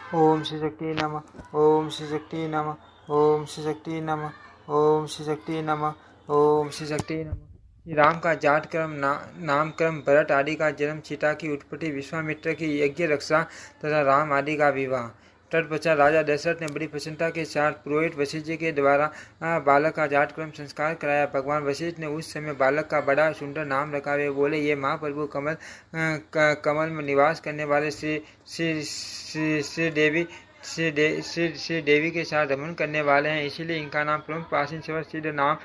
ओम श्री शक्ति नमः। ओम श्री शक्ति नमः। ओम श्री शक्ति नमः। ओम श्री शक्ति नमः। ओम श्री शक्ति नमः। श्री राम का जाट क्रम नामक्रम भरत आदि का जन्म, सीता की उत्पत्ति, विश्वामित्र की यज्ञ रक्षा तथा राम आदि का विवाह। तत्पश्चात राजा दशरथ ने बड़ी प्रसन्नता के साथ पुरोहित वशिष्ठ जी के द्वारा बालक का जाट क्रम संस्कार कराया। भगवान वशिष्ठ ने उस समय बालक का बड़ा सुंदर नाम रखा। वे बोले, ये महाप्रभु कमल में निवास करने वाले श्री देवी के साथ रमन करने वाले हैं, इसीलिए इनका नाम प्रमुख प्राचीन सिद्ध नाम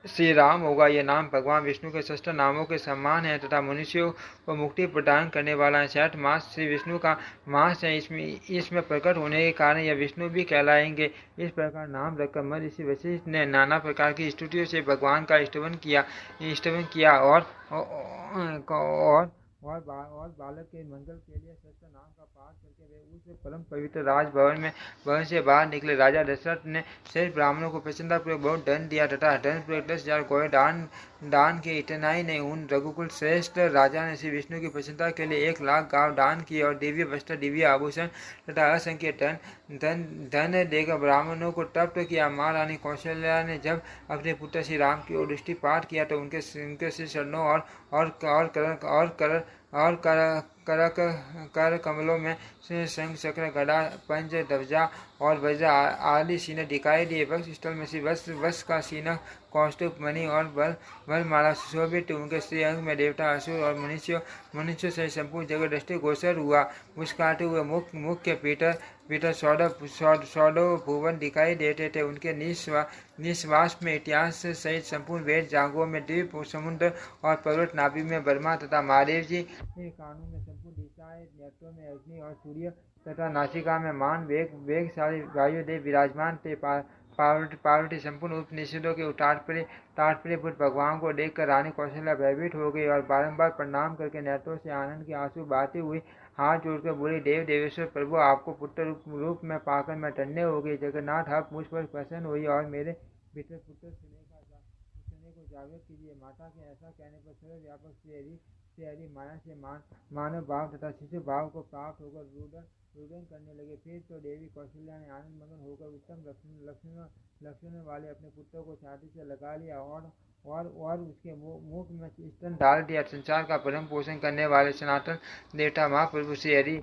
श्री राम होगा। यह नाम भगवान विष्णु के श्रेष्ठ नामों के समान है तथा मनुष्यों को मुक्ति प्रदान करने वाला है। 60 मास श्री विष्णु का मास है, इसमें प्रकट होने के कारण यह विष्णु भी कहलाएंगे। इस प्रकार नाम रखकर महर्षि वशिष्ठ ने नाना प्रकार की स्तुतियों से भगवान का स्तवन किया और बालक के मंगल के लिए सत्य नाम का पाठ करके वे उस परम पवित्र भवन से बाहर निकले। राजा दशरथ ने शेष ब्राह्मणों को प्रसन्नतापूर्वक बहुत दंड दिया तथा दंड पूर्वक 10,000 घोड़े दान के। इतना ही नहीं, उन रघुकुल श्रेष्ठ राजा ने श्री विष्णु की प्रसन्नता के लिए 1,00,000 गांव दान किए और दिव्य वस्त्र, दिव्य आभूषण तथा असंख्य धन देकर ब्राह्मणों को तृप्त किया। महारानी कौशल्या ने जब अपने पुत्र श्री राम की ओर दृष्टिपात किया तो उनके श्री चरणों और कर कमलों में शंख, चक्र, गदा, पंच, ध्वजा और वज्र आदि चिन्ह दिखाई दिए। वक्ष स्थल में श्री वत्स का चिन्ह, कौस्तुभ मणि और वरमाला सुशोभित। उनके श्री अंग में देवता, असुर और मनुष्य से संपूर्ण जगत दृष्टि गोचर हुआ। मुस्कुराते हुए मुख के भीतर 14 भुवन दिखाई देते थे। उनके निश्वास में इतिहास सहित संपूर्ण वेद जागों में द्वीप, समुद्र और पर्वत, नाभि में ब्रह्मा तथा महादेव जी, कानों में संपूर्ण दिशाएं, नेत्रों में अग्नि और सूर्य तथा नासिका में मान वेगशाली वायुदेव विराजमान थे। पार्वती संपूर्ण उपनिषदों के तात्पर्य भूत भगवान को देखकर रानी कौशल्या भयभीत हो गई और बारंबार प्रणाम करके नेत्रों से आनंद के आंसू बहाती हुई हाथ जोड़कर बोली, देव देवेश्वर प्रभु, आपको पुत्र रूप में पाकर मैं धन्य हो गई। जगन्नाथ, आप मुझ पर प्रसन्न हुई और मेरे भीतर पुत्र सुने को जागृत कीजिए। माता के ऐसा कहने पर सर्वव्यापक श्री हरि माया से मानव भाव तथा शिशु भाव को प्राप्त होकर रुदन करने लगे। फिर तो देवी कौशल्या ने आनंद मगन होकर उत्तम लक्षणों वाले अपने पुत्र को छाती से लगा लिया और उसके मुख में स्तन डाल दिया। संसार का परम पोषण करने वाले सनातन देवता महाप्रभु श्री हरि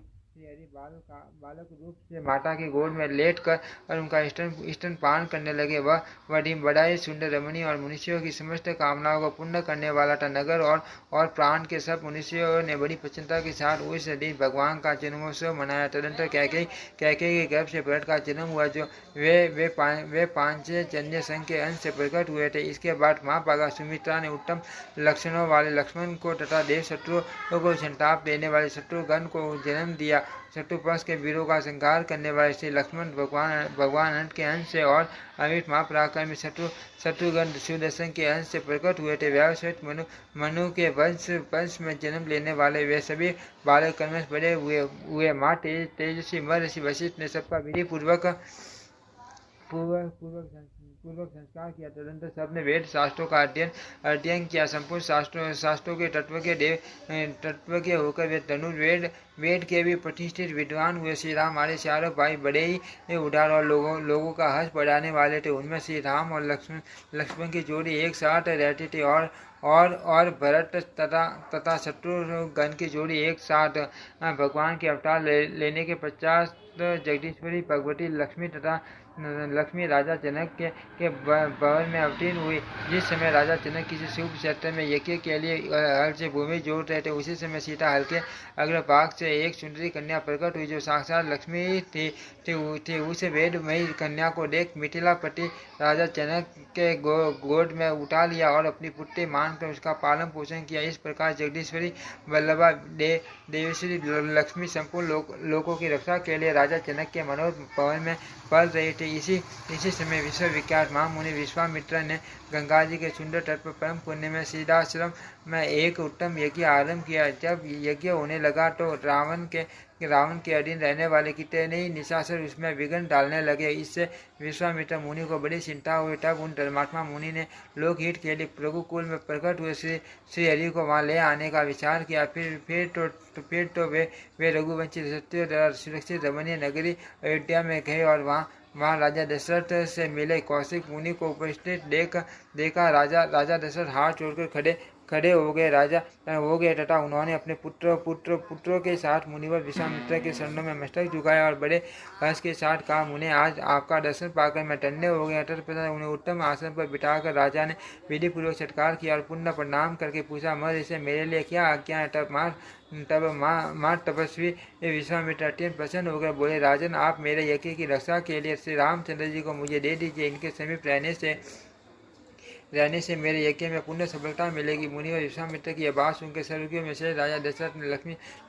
बालक रूप से माता की गोद में लेटकर और उनका स्तन पान करने लगे। वह बड़ा ही सुंदर, रमणीय और मनुष्यों की समस्त कामनाओं को पूर्ण करने वाला था। नगर और प्राण के सब मनुष्यों ने बड़ी प्रसन्नता के साथ उस दिन भगवान का जन्मोत्सव मनाया। तदंतर कैकेयी के गर्भ से भरत का जन्म हुआ, जो वे पांचजन्य संघ के अंश से प्रकट हुए थे। इसके बाद महाभागा सुमित्रा ने उत्तम लक्षणों वाले लक्ष्मण को तथा देव शत्रुओं को संताप देने वाले शत्रुघ्न को जन्म दिया। शत्रुपक्ष के वीरों का संहार करने वाले श्री लक्ष्मण भगवान अनंत के अंश से और अमित महापराक्रमी शत्रुघ्न सुदर्शन के अंश से प्रकट हुए थे। व्यावस्वत मनु के वंश में जन्म लेने वाले वे सभी बालक क्रमश बड़े हुए। माँ तेजस्वी महर्षि वशिष्ठ ने सबका विधि पूर्वक संस्कार किया। तदंतर सबने वेद शास्त्रों का अध्ययन किया। संपूर्ण शास्त्रों के तत्व के होकर वे वेद के भी प्रतिष्ठित विद्वान हुए। श्री राम हमारे चारों भाई बड़े ही उदार और लोगों का हर्ष बढ़ाने वाले थे। उनमें श्री राम और लक्ष्मण की जोड़ी एक साथ रहती थी और भरत तथा शत्रुघ्न की जोड़ी एक साथ। भगवान के अवतार लेने के पश्चात जगदीश्वरी भगवती लक्ष्मी राजा जनक के भवन में अवतीर्ण हुई। जिस समय राजा जनक किसी शुभ क्षेत्र में यज्ञ के लिए हल से भूमि जोड़ रहे थे, उसी समय सीता हल के अग्रभाग से एक सुंदरी कन्या प्रकट हुई, जो साक्षात लक्ष्मी थी। उसे वेदमयी कन्या को देख मिथिलापति राजा जनक के गोद में उठा लिया और अपनी पुत्री मानकर उसका पालन पोषण किया। इस प्रकार जगदीश्वरी वल्लभा देवेश्वरी लक्ष्मी संपूर्ण लोगों की रक्षा के लिए राजा जनक के मनोहर भवन में पल रही थी। इसी समय विश्वविख्यात महामुनि विश्वामित्र ने गंगा जी के सुंदर तट पर परम पुण्य में सिद्धाश्रम में एक उत्तम यज्ञ आरंभ किया। जब यज्ञ होने लगा तो रावण के रावण के अधीन रहने वाले कितने ही निशाचर उसमें विघ्न डालने लगे। इससे विश्वामित्र मुनि को बड़ी चिंता हुई। तब उन धर्मात्मा मुनि ने लोकहित के लिए रघुकुल में प्रकट हुए श्री हरि को वहां ले आने का विचार किया। फिर तो वे रघुवंशी सत्य सुरक्षित रमणीय नगरी अयोध्या में गए और वहाँ राजा दशरथ से मिले। कौशिक मुनि को उपस्थित देखा राजा दशरथ हाथ जोड़कर खड़े हो गए तथा उन्होंने अपने पुत्रों के साथ मुनिवर विश्वामित्र के चरणों में मस्तक झुकाया और बड़े हर्ष के साथ कहा, मुने आज आपका दर्शन पाकर मैं धन्य हो गया। तत्पश्चात उन्हें उत्तम आसन पर बिठाकर राजा ने विधि पूर्वक सत्कार किया और पुनः प्रणाम करके पूछा, महर्षि मेरे लिए क्या आज्ञा है। तब माँ तपस्वी विश्वामित्र अत्यंत प्रसन्न होकर बोले, राजन आप मेरे यज्ञ की रक्षा के लिए श्री रामचंद्र जी को मुझे दे दीजिए। इनके समीप रहने से मेरे यज्ञ में पुण्य सफलता मिलेगी। मुनि और विश्वामित्र की यह बात सुनकर स्वर्गीय में से राजा दशरथ ने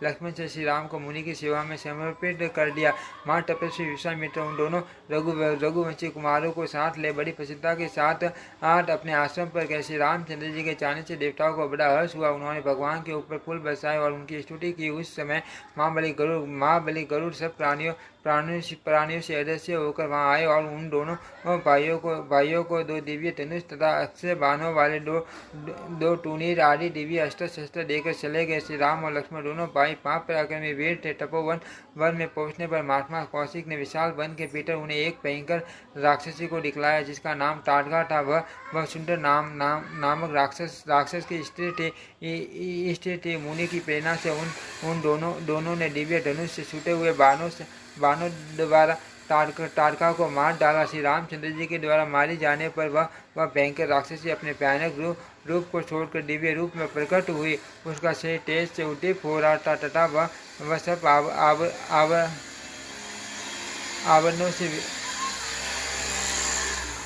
लक्ष्मण से श्री राम को मुनि की सेवा में समर्पित कर दिया। माँ तपस्वी विश्वामित्र उन दोनों रघुवंशी कुमारों को साथ ले बड़ी प्रसन्नता के साथ अपने आश्रम पर गए। श्री रामचंद्र जी के जाने से देवताओं को बड़ा हर्ष हुआ। उन्होंने भगवान के ऊपर फूल बरसाए और उनकी स्तुति की। उस समय माँ बलि गरुड़ सब प्राणियों से अदृश्य होकर वहां आए और उन दोनों भाइयों को दो दिव्य धनुष तथा अक्षय बाणों वाले दो टूनीर आदि दिव्य अस्त्र शस्त्र देकर चले गए। श्री राम और लक्ष्मण दोनों भाई पाप पराक्रमी वीर थे। तपोवन में पहुंचने पर महात्मा कौशिक ने विशाल वन के भीतर उन्हें एक भयंकर राक्षसी को दिखलाया जिसका नाम ताड़का था। वह सुंदर नामक राक्षस की स्त्री थी। मुनि की प्रेरणा से उन दोनों ने दिव्य धनुष से छूटे हुए बाणों द्वारा ताड़का को मार डाला। श्री रामचंद्र जी के द्वारा मारी जाने पर वह भयंकर राक्षसी अपने भयानक रूप को छोड़कर दिव्य रूप में प्रकट हुई। उसका शरीर तेज से उद्दीप्त हो रहा था तथा वह सब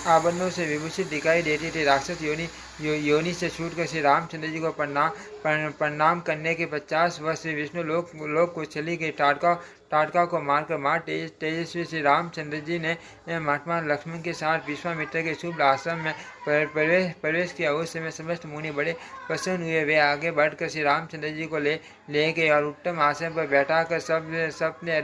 आभरणों से विभूषित दिखाई देती थी। राक्षस योनि से छूटकर श्री रामचंद्र जी को प्रणाम करने के 50 वर्ष से विष्णु लोक को चली गई। ताड़का को मार तेजस्वी श्री रामचंद्र जी ने महात्मा लक्ष्मण के साथ विश्वामित्र के शुभ आश्रम में प्रवेश किया। उस समय समस्त मुनि बड़े प्रसन्न हुए। वे आगे बढ़कर श्री रामचंद्र जी को ले गए और उत्तम आसन पर बैठाकर सबने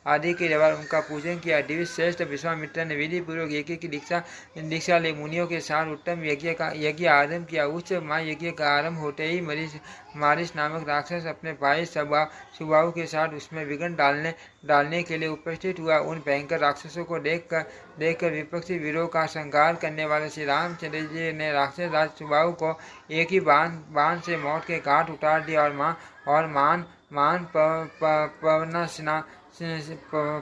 आदि के द्वारा उनका पूजन किया। दिव्य श्रेष्ठ विश्वामित्र ने विधि पूर्वक यज्ञ की दीक्षा ले मुनियों के साथ उत्तम यज्ञ आरंभ किया। उच्च महायज्ञ का आरंभ होते ही मारिस नामक राक्षस अपने भाई सुबाहु के साथ उसमें विघ्न डालने के लिए उपस्थित हुआ। उन भयंकर राक्षसों को देखकर विपक्षी वीरों का संहार करने वाले श्री रामचंद्र जी ने राक्षस राज सुबाहु को एक ही बाण से मौत के घाट उतार दिया और मान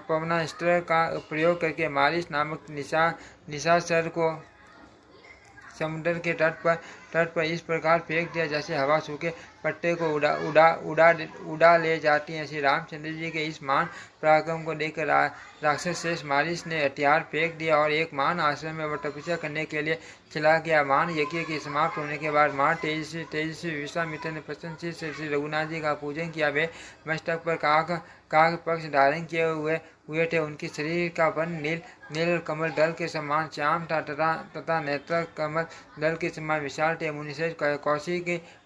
पवनास्त्र का प्रयोग करके मारिस नामक निशाचर को समुद्र के तट पर इस प्रकार फेंक दिया जैसे हवा सूखे पत्ते को उड़ा ले जाती है। श्री रामचंद्र जी के इस महान पराक्रम को देखकर राक्षस शेष मारिस ने हथियार फेंक दिया और एक महान आश्रम में वह तपस्या करने के लिए चला गया। महान यज्ञ के समाप्त होने के बाद महान तेजस्वी विश्वामित्र ने प्रसन्न से श्री रघुनाथ जी का पूजन किया। वे मस्तक पर काग पक्ष धारण किए हुए थे। उनके शरीर का वर्ण नील कमल दल के समान श्याम था तथा नेत्र कमल दल के समान विशाल थे। मुनिश्रेष्ठ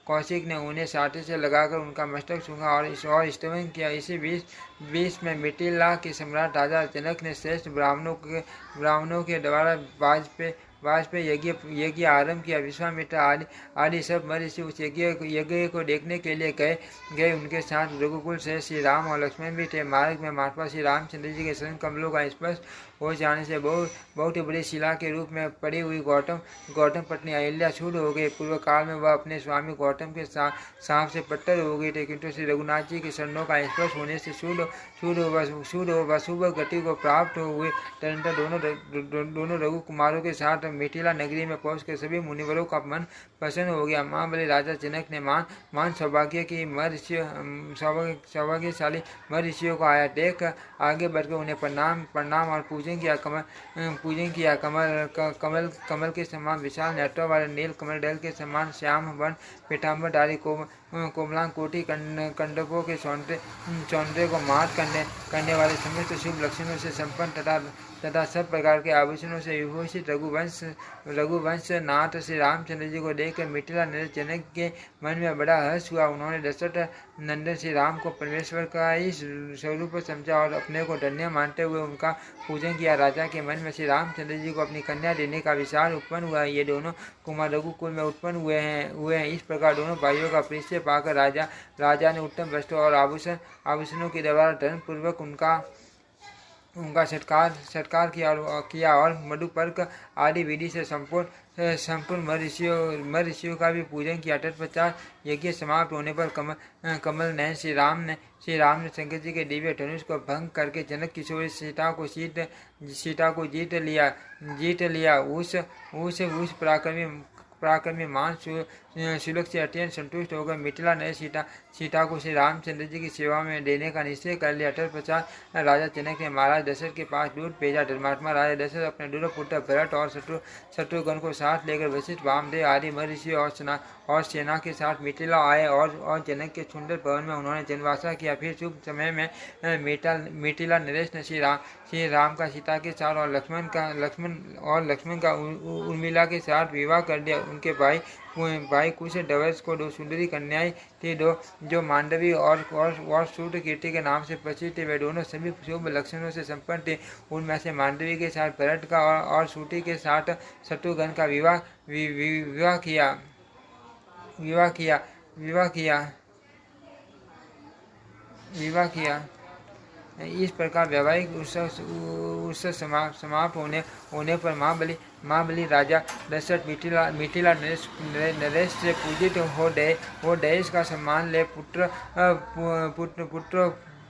कौशिक ने उन्हें साथी से लगाकर उनका मस्तक छूंगा और स्तवन किया। इसी बीच में मिथिला के सम्राट राजा जनक ने श्रेष्ठ ब्राह्मणों के द्वारा वाजपेयी यज्ञ आरंभ किया। विश्वामित्र आदि सब महर्षि उस यज्ञ को देखने के लिए गए। उनके साथ रघुकुल से श्री राम और लक्ष्मण भी थे। मार्ग में महात्मा श्री रामचंद्र जी के चरण कमलों का स्पर्श हो जाने से बहुत ही बड़ी शिला के रूप में पड़ी हुई गौतम पत्नी अहिल्या क्षुब्ध हो गई। पूर्व काल में वह अपने स्वामी गौतम के सांप से पत्थर हो गई थी, किंतु श्री रघुनाथ जी के चरणों का स्पर्श होने से शुद्ध शुभ गति को प्राप्त हुए। तदनंतर दोनों रघु कुमारों के साथ मिथिला नगरी में पहुंचकर सभी मुनिवरों का मन प्रसन्न हो गया। महाबली राजा जनक ने मान सौभाग्यशाली महर्षियों को आया देख आगे बढ़कर उन्हें प्रणाम और पूजन किया। कमल के समान विशाल नेत्रों वाले नील कमल दल के समान श्याम वर्ण पीताम्बरधारी कोटि कंडकों के सौंदर्य को मात करने वाले समस्त शुभ लक्षणों से संपन्न तथा सब प्रकार के आभूषणों से विभूषित रघुवंश नाथ श्री रामचंद्र जी को देखकर मिथिला नरेश जनक के मन में बड़ा हर्ष हुआ। उन्होंने दशरथ नंदन श्री राम को परमेश्वर का ही स्वरूप समझा और अपने को धन्य मानते हुए उनका पूजन किया। राजा के मन में श्री रामचंद्र जी को अपनी कन्या देने का विचार उत्पन्न हुआ। ये दोनों कुमार रघुकुल में उत्पन्न हुए हैं। इस प्रकार दोनों भाइयों का परिचय पाकर राजा ने उत्तम वस्त्र और आभूषणों के द्वारा धर्मपूर्वक उनका सत्कार किया और मधुपर्क आदि विधि से संपूर्ण महर्षियों का भी पूजन किया। तत्पश्चात यज्ञ समाप्त होने पर कमल नयन श्री राम ने शंकर जी के दिव्य धनुष को भंग करके जनक किशोरी सीता को जीत लिया। उस पराक्रमी मान शुल्क से अत्यंत संतुष्ट होकर मिथिला ने सीता को श्री रामचंद्र जी की सेवा में देने का निश्चय कर लिया। तत्पश्चात राजा जनक ने महाराज दशरथ के पास दूत भेजा। धर्मात्मा राजा दशरथ अपने दूर पुत्र भरत और शत्रुघ्न को साथ लेकर वशिष्ठ वामदेव आदि महर्षि और सेना के साथ मिथिला आए और जनक के सुंदर भवन में उन्होंने जनवासा किया। फिर शुभ समय में मिथिला नरेश ने श्री राम का सीता के साथ और लक्ष्मण का उर्मिला के साथ विवाह कर दिया। उनके भाई कुश ध्वज को दो सुंदरी कन्याएं थी, जो मांडवी और सूर्य कीर्ति के नाम से प्रसिद्ध थे। वे दोनों सभी शुभ लक्षणों से संपन्न थे। उनमें से मांडवी के साथ भरत का और सूर्य के साथ शत्रुघ्न का विवाह किया। इस प्रकार वैवाहिक उत्सव समाप्त होने पर महाबली राजा दशरथ मिथिला नरेश से पूजित हो देश का सम्मान ले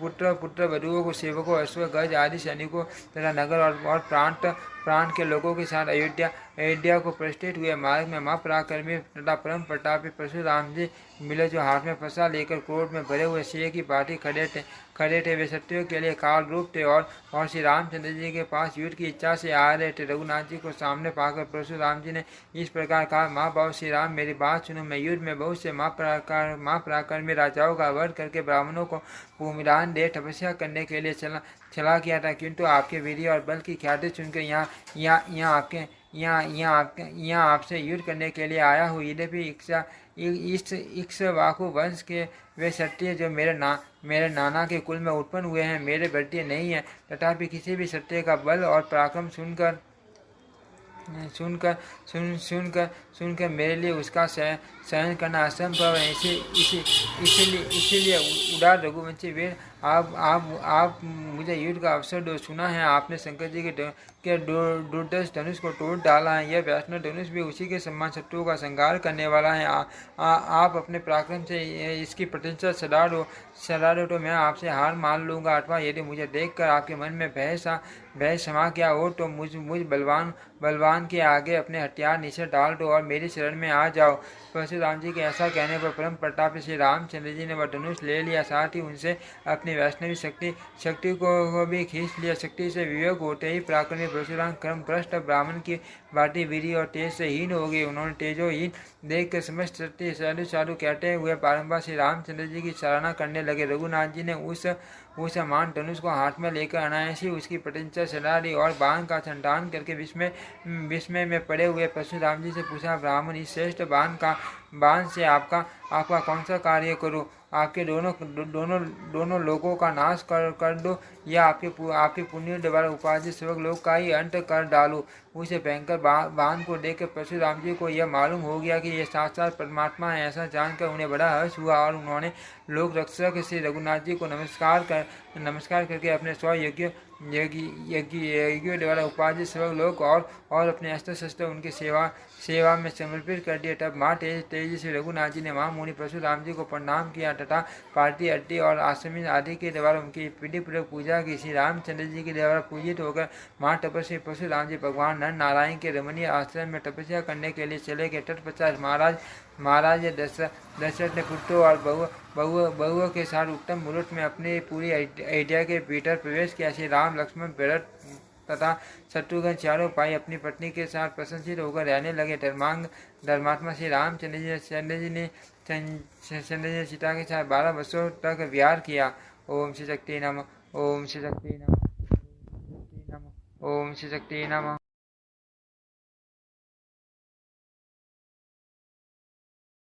पुत्र वधुओं को सेवकों अश्व गज आदि सैनिकों तथा नगर और प्रांत के लोगों के साथ अयोध्या को प्रस्थित हुए। मार्ग में महापराक्रमी तथा परम प्रतापी परशुराम जी मिले, जो हाथ में फंसा लेकर क्रोध में भरे हुए सिंह की भांति खड़े थे। वे शत्रुओं के लिए काल रूप थे और श्री रामचंद्र जी के पास युद्ध की इच्छा से आ रहे थे। रघुनाथ जी को सामने पाकर परशुराम जी ने इस प्रकार कहा, महाभाव श्री राम, मेरी बात सुनो। मैं युद्ध में बहुत से महापराक्रमी राजाओं का वध करके ब्राह्मणों को भूमिदान दे तपस्या करने के लिए चला गया था, किंतु आपके वीर्य और बल की ख्याति सुनकर यहाँ आपसे युद्ध करने के लिए आया हूँ। यद्यपि इक्ष्वाकु वंश के वे क्षत्रिय जो मेरे नाना के कुल में उत्पन्न हुए हैं, मेरे भृत्य नहीं है, तथापि किसी भी क्षत्रिय का बल और पराक्रम सुनकर मेरे लिए उसका सहन करना असंभव है। इसीलिए उदार रघुवंशी वीर, आप मुझे युद्ध का अवसर दो। सुना है आपने शंकर जी के दुर्दर्श धनुष को तोड़ डाला है। यह वैष्णव धनुष भी उसी के समान शत्रुओं का संहार करने वाला है। आप अपने पराक्रम से इसकी प्रशंसा सदा दो तो मैं आपसे हार मान लूँगा, अथवा यदि मुझे देखकर आपके मन में भय समा गया हो तो मुझ बलवान के आगे अपने हथियार नीचे डाल दो और मेरी शरण में आ जाओ। परशुराम जी के ऐसा कहने पर परम प्रतापी श्री रामचंद्र जी ने वह धनुष ले लिया, साथ ही उनसे अपनी वैष्णवी शक्ति को भी खींच लिया। शक्ति से वियोग होते ही पराक्रमी परशुराम क्रम भ्रष्ट ब्राह्मण की भांति वीर्य और तेज से हीन हो गए। उन्होंने तेजोहीन देख कर समस्त शक्ति साधु कहते हुए बारंबार श्री रामचंद्र जी की सराहना करने लगे। रघुनाथ जी ने उस मान धनुष को हाथ में लेकर अनायास ही उसकी प्रशंसा सदा दी और बाण का संधान करके विस्मय में पड़े हुए परशुराम जी से पूछा, ब्राह्मण, इस श्रेष्ठ बाण से आपका कौन सा कार्य करूं? आपके दोनों लोगों का नाश कर दो या आपके पुण्य द्वारा उपार्जित स्वर्ग लोक का ही अंत कर डालूं। उसे भयंकर बाण को देखकर परशुराम जी को यह मालूम हो गया कि यह साक्षात परमात्मा है। ऐसा जानकर उन्हें बड़ा हर्ष हुआ और उन्होंने लोक रक्षक श्री रघुनाथ जी को नमस्कार करके अपने यज्ञों द्वारा उपार्जित स्वर्ग लोक और अपने अस्त्र शस्त्र उनकी सेवा में समर्पित कर दिए। तब माँ तेजी से रघुनाथ जी ने महामुनि परशुराम जी को प्रणाम किया तथा पार्टी अड्डी और आश्रमी आदि के द्वारा उनकी विधिपूर्वक पूजा की। श्री रामचंद्र जी के द्वारा पूजित होकर माँ तपस्वी परशुराम जी भगवान नर नारायण के रमणीय आश्रम में तपस्या करने के लिए चले गए। तत्पश्चात महाराज दशरथ ने पुत्रों और बहुओं के साथ उत्तम मुहूर्त में अपनी पूरी अयोध्या के भीतर प्रवेश किया। श्री राम, लक्ष्मण, भरत तथा शत्रुघ्न चारों भाई अपनी पत्नी के साथ प्रसन्नचित्त होकर रहने लगे। धर्मात्मा श्री रामचंद्र जी ने सीता के साथ 12 वर्षों तक विहार किया। ओम श्री शक्ति नमः। ओम श्री शक्ति नमः। ओम श्री शक्ति नमः।